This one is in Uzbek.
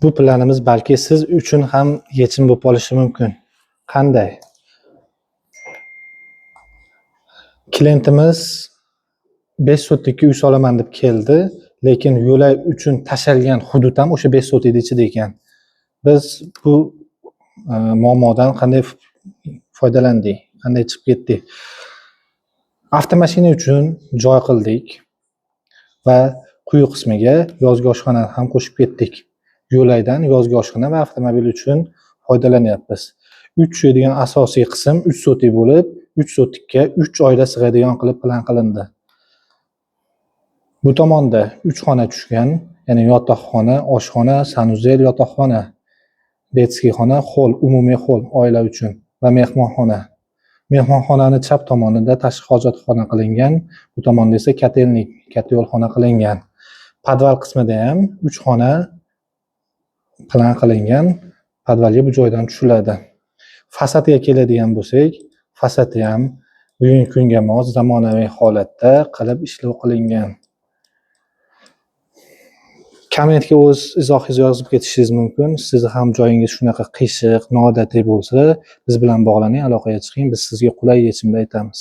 Bu planimiz balki siz uchun ham yechim bo'lib qolishi mumkin. Qanday? Klientimiz 5 sotikka uy solaman deb keldi, lekin yo'lak uchun tashalgan hudud ham o'sha 5 sotikning ichida ekan. Biz bu muammodan qanday foydalandik, qanday chiqib ketdik? Avtomashina uchun joy qildik va quyi qismiga yozgi oshxonani ham qo'shib ketdik. Yo'lakdan yozgi oshxona va avtomobil uchun foydalanyapmiz. 3 tushadigan asosiy qism 3 sotik bo'lib, 3 sotikka 3 oila sig'adigan qilib plan qilindi. Bu tomonda 3 xona tushgan, ya'ni yotoqxona, oshxona, sanuzel, yotoqxona, detskiy xona, hol, umumiy hol oila uchun va mehmonxona. Mehmonxonani chap tomonida tashqi hojatxona qilingan, bu tomonda esa kotelnik, katta yo'lxona qilingan. Podval qismida ham 3 xona plan qilingan, podvalga bu joydan tushiladi. Fasadga keladigan bo'lsak, fasadi ham bugungi kunga mos zamonaviy holatda qilib ishlov qilingan. Kommentga o'z izohingizni yozib ketishingiz mumkin. Sizni ham joyingiz shunaqa qiyshiq, noodatiy bo'lsa, biz bilan bog'laning, aloqaga chiqing, biz sizga qulay yechimda aytamiz.